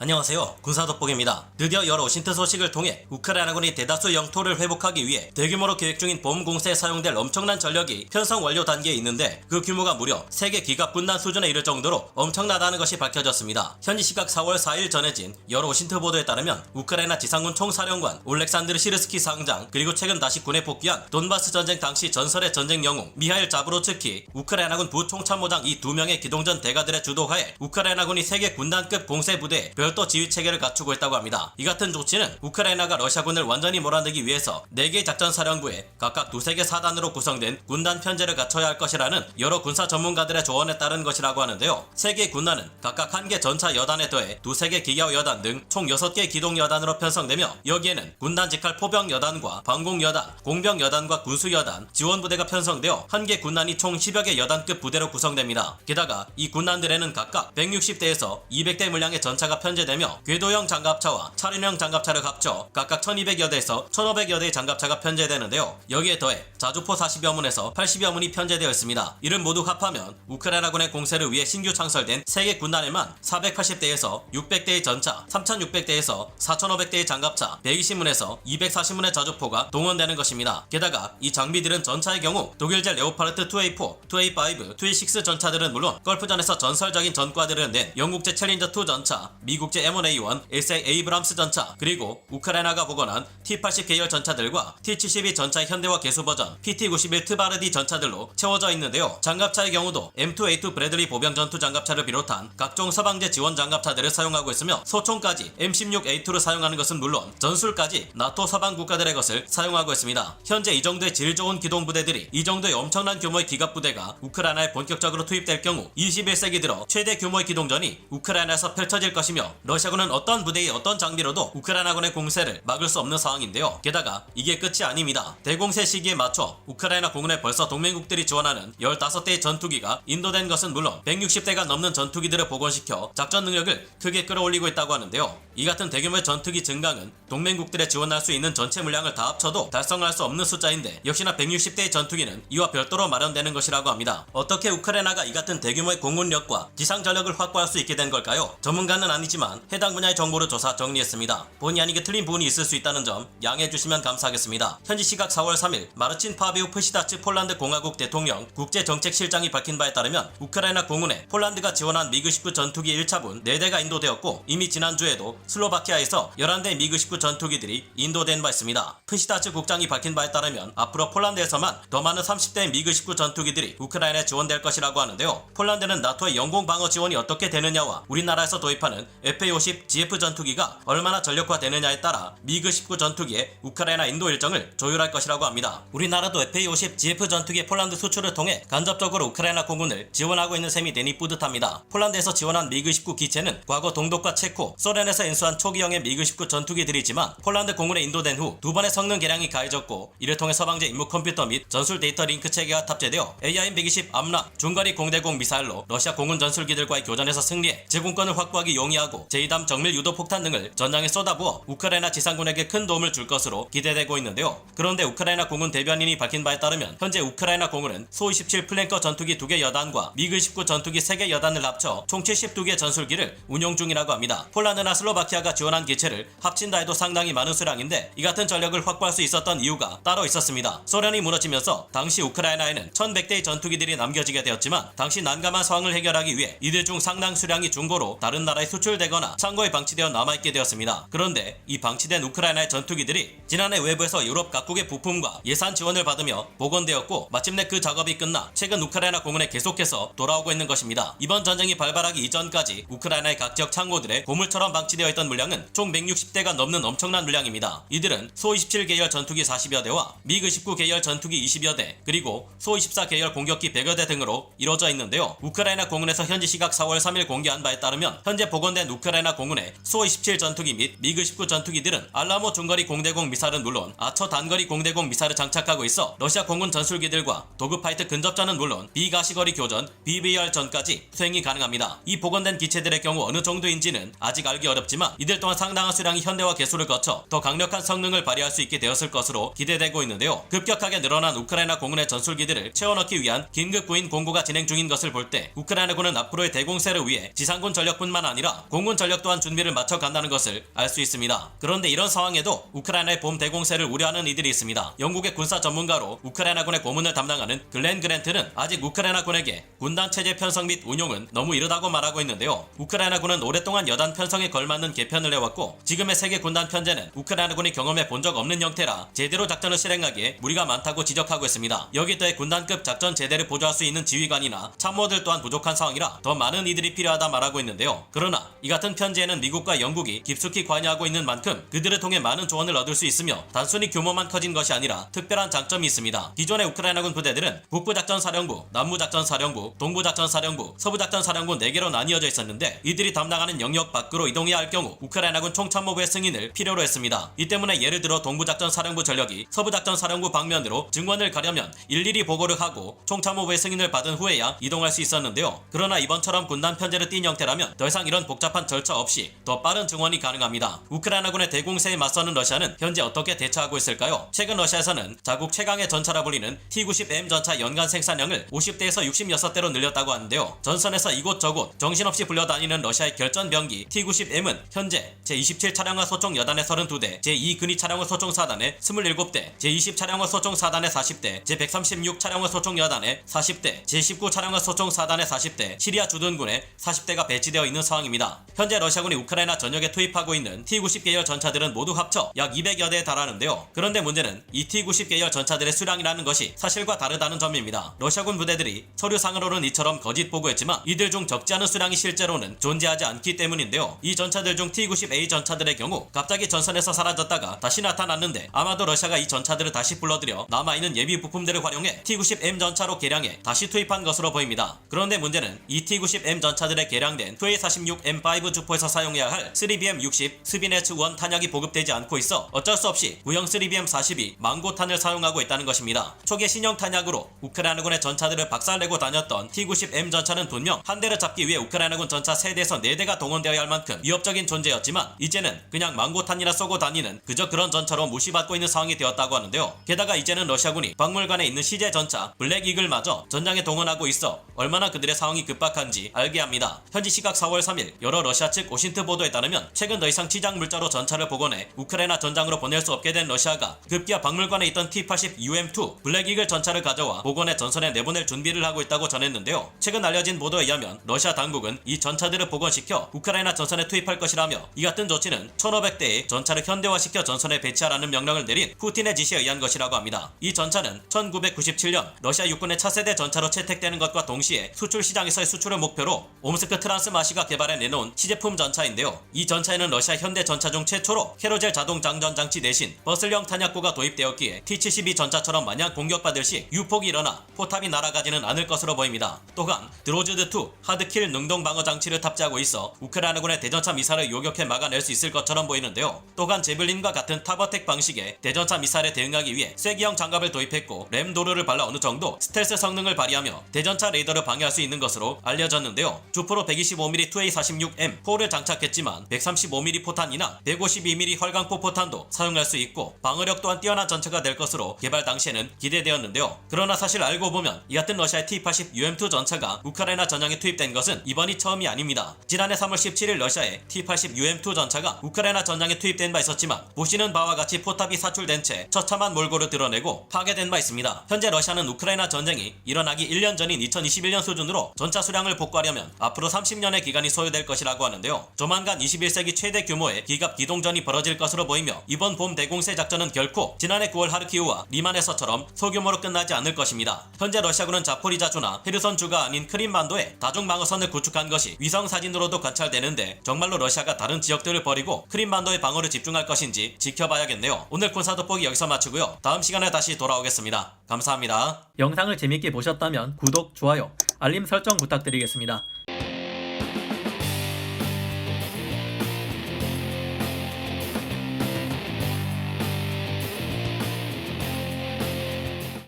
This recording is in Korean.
안녕하세요. 군사돋보기입니다. 드디어 여러 오신트 소식을 통해 우크라이나군이 대다수 영토를 회복하기 위해 대규모로 계획 중인 봄 공세에 사용될 엄청난 전력이 편성 완료 단계에 있는데 그 규모가 무려 세계 기갑 군단 수준에 이를 정도로 엄청나다는 것이 밝혀졌습니다. 현지 시각 4월 4일 전해진 여러 오신트 보도에 따르면 우크라이나 지상군 총사령관 올렉산드르 시르스키 상장 그리고 최근 다시 군에 복귀한 돈바스 전쟁 당시 전설의 전쟁 영웅 미하일 자브로츠키 우크라이나군 부총참모장 이 두 명의 기동전 대가들의 주도하에 우크라이나군이 세계 군단급 공세 부대에 별도 지휘 체계를 갖추고 있다고 합니다. 이 같은 조치는 우크라이나가 러시아군을 완전히 몰아내기 위해서 4개 작전 사령부에 각각 두세 개 사단으로 구성된 군단 편제를 갖춰야 할 것이라는 여러 군사 전문가들의 조언에 따른 것이라고 하는데요. 3개 군단은 각각 1개 전차 여단에 더해 두세 개 기갑 여단 등 총 6개 기동 여단으로 편성되며 여기에는 군단 직할 포병 여단과 방공 여단, 공병 여단과 군수 여단, 지원 부대가 편성되어 한 개 군단이 총 10여 개 여단급 부대로 구성됩니다. 게다가 이 군단들에는 각각 160대에서 200대 물량의 전차가 편제되며 궤도형 장갑차와 차륜형 장갑차를 합쳐 각각 1200여 대에서 1500여 대의 장갑차가 편제되는데요. 여기에 더해 자주포 40여 문에서 80여 문이 편제되어 있습니다. 이를 모두 합하면 우크라이나군의 공세를 위해 신규 창설된 3개 군단에만 480대에서 600대의 전차, 3600대에서 4500대의 장갑차, 120문에서 240문의 자주포가 동원되는 것입니다. 게다가 이 장비들은 전차의 경우 독일제 레오파르트 2A4, 2A5, 2A6 전차들은 물론 걸프전에서 전설적인 전과들을 낸 영국제 챌린저2 전차, 미국제 M1A1, SA 에이브람스 전차, 그리고 우크라이나가 복원한 T-80 계열 전차들과 T-72 전차의 현대화 개수 버전 PT-91 트바르디 전차들로 채워져 있는데요. 장갑차의 경우도 M2A2 브래들리 보병 전투 장갑차를 비롯한 각종 서방제 지원 장갑차들을 사용하고 있으며 소총까지 M16A2를 사용하는 것은 물론 전술까지 나토 서방 국가들의 것을 사용하고 있습니다. 현재 이 정도의 질 좋은 기동 부대들이 이 정도의 엄청난 규모의 기갑 부대가 우크라이나에 본격적으로 투입될 경우 21세기 들어 최대 규모의 기동전이 우크라이나에서 펼쳐질 것이며 러시아군은 어떤 부대의 어떤 장비로도 우크라이나군의 공세를 막을 수 없는 상황인데요. 게다가 이게 끝이 아닙니다. 대공세 시기에 맞춰 우크라이나 공군에 벌써 동맹국들이 지원하는 15대의 전투기가 인도된 것은 물론 160대가 넘는 전투기들을 복원시켜 작전 능력을 크게 끌어올리고 있다고 하는데요. 이 같은 대규모의 전투기 증강은 동맹국들에 지원할 수 있는 전체 물량을 다 합쳐도 달성할 수 없는 숫자인데 역시나 160대의 전투기는 이와 별도로 마련되는 것이라고 합니다. 어떻게 우크라이나가 이 같은 대규모의 공군력과 기상 전력을 확보할 수 있게 된 걸까요? 전문가는 아니지만 해당 분야의 정보를 조사 정리했습니다. 본의 아니게 틀린 부분이 있을 수 있다는 점 양해해 주시면 감사하겠습니다. 현지 시각 4월 3일 마르친 파비우 프시다츠 폴란드 공화국 대통령 국제정책실장이 밝힌 바에 따르면 우크라이나 공군에 폴란드가 지원한 미그19 전투기 1차분 4대가 인도되었고 이미 지난주에도 슬로바키아에서 11대 미그19 전투기들이 인도된 바 있습니다. 프시다츠 국장이 밝힌 바에 따르면 앞으로 폴란드에서만 더 많은 30대 미그19 전투기들이 우크라이나에 지원될 것이라고 하는데요. 폴란드는 나토의 영공 방어 지원이 어떻게 되느냐와 우리나라에서 도입하는 FA-50 GF 전투기가 얼마나 전력화되느냐에 따라 미그19 전투기의 우크라이나 인도 일정을 조율할 것이라고 합니다. 우리나라도 FA-50 GF 전투기 폴란드 수출을 통해 간접적으로 우크라이나 공군을 지원하고 있는 셈이 되니 뿌듯합니다. 폴란드에서 지원한 미그19 기체는 과거 동독과 체코, 소련에서 인수한 초기형의 미그19 전투기들이지만 폴란드 공군에 인도된 후 두 번의 성능 개량이 가해졌고 이를 통해 서방제 임무 컴퓨터 및 전술 데이터 링크 체계가 탑재되어 AIM-120 암락 중거리 공대공 미사일로 러시아 공군 전술기들과의 교전에서 승리해 제공권을 확보하기 용이하고 제2담 정밀 유도 폭탄 등을 전장에 쏟아부어 우크라이나 지상군에게 큰 도움을 줄 것으로 기대되고 있는데요. 그런데 우크라이나 공군 대변인이 밝힌 바에 따르면 현재 우크라이나 공군은 소-27 플랭커 전투기 2개 여단과 미그19 전투기 3개 여단을 합쳐 총 72개 전술기를 운용 중이라고 합니다. 폴란드나 슬로바키아가 지원한 기체를 합친다 해도 상당히 많은 수량인데 이 같은 전력을 확보할 수 있었던 이유가 따로 있었습니다. 소련이 무너지면서 당시 우크라이나에는 1100대의 전투기들이 남겨지게 되었지만 당시 난감한 상황을 해결하기 위해 이들 중 상당 수량이 중고로 다른 나라에 수출되거나 창고에 방치되어 남아있게 되었습니다. 그런데 이 방치된 우크라이나의 전투기들이 지난해 외부에서 유럽 각국의 부품과 예산 지원을 받으며 복원되었고 마침내 그 작업이 끝나 최근 우크라이나 공군에 계속해서 돌아오고 있는 것입니다. 이번 전쟁이 발발하기 이전까지 우크라이나의 각 지역 창고들에 고물처럼 방치되어 있던 물량은 총 160대가 넘는 엄청난 물량입니다. 이들은 소-27 계열 전투기 40여 대와 미그19 계열 전투기 20여 대 그리고 소-24 계열 공격기 100여 대 등으로 이루어져 있는데요. 우크라이나 공군에서 현지 시각 4월 3일 공개한 바에 따르면 현재 복원된 우크라이나 공군의 소-27 전투기 및 미그19 전투기들은 알라모 중거리 공대공 미사일은 물론 아처 단거리 공대공 미사일을 장착하고 있어 러시아 공군 전술기들과 도그파이트 근접전은 물론 비가시거리 교전 BBR전까지 수행이 가능합니다. 이 복원된 기체들의 경우 어느 정도인지는 아직 알기 어렵지만 이들 또한 상당한 수량이 현대화 개수를 거쳐 더 강력한 성능을 발휘할 수 있게 되었을 것으로 기대되고 있는데요. 급격하게 늘어난 우크라이나 공군의 전술기들을 채워넣기 위한 긴급 구인 공고가 진행 중인 것을 볼 때 우크라이나군은 앞으로의 대공세를 위해 지상군 전력뿐만 아니라 공군 공군 전력 또한 준비를 마쳐 간다는 것을 알 수 있습니다. 그런데 이런 상황에도 우크라이나의 봄 대공세를 우려하는 이들이 있습니다. 영국의 군사 전문가로 우크라이나군의 고문을 담당하는 글렌 그랜트는 아직 우크라이나군에게 군단 체제 편성 및 운용은 너무 이르다고 말하고 있는데요. 우크라이나군은 오랫동안 여단 편성에 걸맞는 개편을 해왔고 지금의 세계 군단 편제는 우크라이나군이 경험해 본 적 없는 형태라 제대로 작전을 실행하기에 무리가 많다고 지적하고 있습니다. 여기에 더해 군단급 작전 제대를 보조할 수 있는 지휘관이나 참모들 또한 부족한 상황이라 더 많은 이들이 필요하다 말하고 있는데요. 그러나 이 같은 편제에는 미국과 영국이 깊숙이 관여하고 있는 만큼 그들을 통해 많은 조언을 얻을 수 있으며 단순히 규모만 커진 것이 아니라 특별한 장점이 있습니다. 기존의 우크라이나군 부대들은 북부작전사령부, 남부작전사령부, 동부작전사령부, 서부작전사령부 4개로 나뉘어져 있었는데 이들이 담당하는 영역 밖으로 이동해야 할 경우 우크라이나군 총참모부의 승인을 필요로 했습니다. 이 때문에 예를 들어 동부작전사령부 전력이 서부작전사령부 방면으로 증원을 가려면 일일이 보고를 하고 총참모부의 승인을 받은 후에야 이동할 수 있었는데요. 그러나 이번처럼 군단 편제를 띈 형태라면 더 이상 이런 복잡한 절차 없이 더 빠른 증원이 가능합니다. 우크라이나군의 대공세에 맞서는 러시아는 현재 어떻게 대처하고 있을까요? 최근 러시아에서는 자국 최강의 전차라 불리는 T-90M 전차 연간 생산량을 50대에서 66대로 늘렸다고 하는데요. 전선에서 이곳저곳 정신없이 불려다니는 러시아의 결전병기 T-90M은 현재 제27 차량화 소총 여단의 32대, 제2 근위 차량화 소총 4단의 27대, 제20 차량화 소총 4단의 40대, 제136 차량화 소총 여단의 40대, 제19 차량화 소총 4단의 40대, 시리아 주둔군에 40대가 배치되어 있는 상황입니다. 현재 러시아군이 우크라이나 전역에 투입하고 있는 T-90 계열 전차들은 모두 합쳐 약 200여 대에 달하는데요. 그런데 문제는 이 T-90 계열 전차들의 수량이라는 것이 사실과 다르다는 점입니다. 러시아군 부대들이 서류상으로는 이처럼 거짓 보고했지만 이들 중 적지 않은 수량이 실제로는 존재하지 않기 때문인데요. 이 전차들 중 T-90A 전차들의 경우 갑자기 전선에서 사라졌다가 다시 나타났는데 아마도 러시아가 이 전차들을 다시 불러들여 남아있는 예비 부품들을 활용해 T-90M 전차로 개량해 다시 투입한 것으로 보입니다. 그런데 문제는 이 T-90M 전차들에 개량된 투A46M5 주포에서 사용해야 할 3BM60 스비네츠-1 탄약이 보급되지 않고 있어 어쩔 수 없이 구형 3BM42 망고탄을 사용하고 있다는 것입니다. 초기의 신형 탄약으로 우크라이나군의 전차들을 박살내고 다녔던 T-90M 전차는 분명 한 대를 잡기 위해 우크라이나군 전차 3대에서 4대가 동원되어야 할 만큼 위협적인 존재였지만 이제는 그냥 망고탄이나 쏘고 다니는 그저 그런 전차로 무시받고 있는 상황이 되었다고 하는데요. 게다가 이제는 러시아군이 박물관에 있는 시제 전차 블랙 이글마저 전장에 동원하고 있어 얼마나 그들의 상황이 급박한지 알게 합니다. 현지 시각 4월 3일 여러 러시아 측 오신트 보도에 따르면 최근 더 이상 치장 물자로 전차를 복원해 우크라이나 전장으로 보낼 수 없게 된 러시아가 급기야 박물관에 있던 T-80UM2 블랙 이글 전차를 가져와 복원해 전선에 내보낼 준비를 하고 있다고 전했는데요. 최근 알려진 보도에 의하면 러시아 당국은 이 전차들을 복원시켜 우크라이나 전선에 투입할 것이라며 이 같은 조치는 1500대의 전차를 현대화시켜 전선에 배치하라는 명령을 내린 푸틴의 지시에 의한 것이라고 합니다. 이 전차는 1997년 러시아 육군의 차세대 전차로 채택되는 것과 동시에 수출 시장에서의 수출을 목표로 옴스크 트란스마시가 개발해 내놓은 시제품 전차인데요. 이 전차에는 러시아 현대 전차 중 최초로 캐로젤 자동 장전 장치 대신 버슬형 탄약고가 도입되었기에 T-72 전차처럼 마냥 공격받을 시 유폭이 일어나 포탑이 날아가지는 않을 것으로 보입니다. 또한 드로즈드2 하드킬 능동 방어 장치를 탑재하고 있어 우크라이나군의 대전차 미사일을 요격해 막아낼 수 있을 것처럼 보이는데요. 또한 제블린과 같은 탑어택 방식의 대전차 미사일에 대응하기 위해 쐐기형 장갑을 도입했고 램 도르를 발라 어느 정도 스텔스 성능을 발휘하며 대전차 레이더를 방해할 수 있는 것으로 알려졌는데요. 주포로 125mm 2A46M 포를 장착했지만 135mm 포탄이나 152mm 활강포 포탄도 사용할 수 있고 방어력 또한 뛰어난 전차가 될 것으로 개발 당시에는 기대되었는데요. 그러나 사실 알고 보면 이 같은 러시아의 T-80UM2 전차가 우크라이나 전장에 투입된 것은 이번이 처음이 아닙니다. 지난해 3월 17일 러시아의 T-80UM2 전차가 우크라이나 전장에 투입된 바 있었지만 보시는 바와 같이 포탑이 사출된 채 처참한 몰골을 드러내고 파괴된 바 있습니다. 현재 러시아는 우크라이나 전쟁이 일어나기 1년 전인 2021년 수준으로 전차 수량을 복구하려면 앞으로 30년의 기간이 소요될 것이라고 하는데요. 조만간 21세기 최대 규모의 기갑 기동전이 벌어질 것으로 보이며 이번 봄 대공세 작전은 결코 지난해 9월 하르키우와 리만에서처럼 소규모로 끝나지 않을 것입니다. 현재 러시아군은 자포리자주나 헤르선주가 아닌 크림반도에 다중 방어선을 구축한 것이 위성 사진으로도 관찰되는데 정말로 러시아가 다른 지역들을 버리고 크림반도의 방어를 집중할 것인지 지켜봐야겠네요. 오늘 콘사 돋보기 여기서 마치고요. 다음 시간에 다시 돌아오겠습니다. 감사합니다. 영상을 재밌게 보셨다면 구독, 좋아요, 알림 설정 부탁드리겠습니다.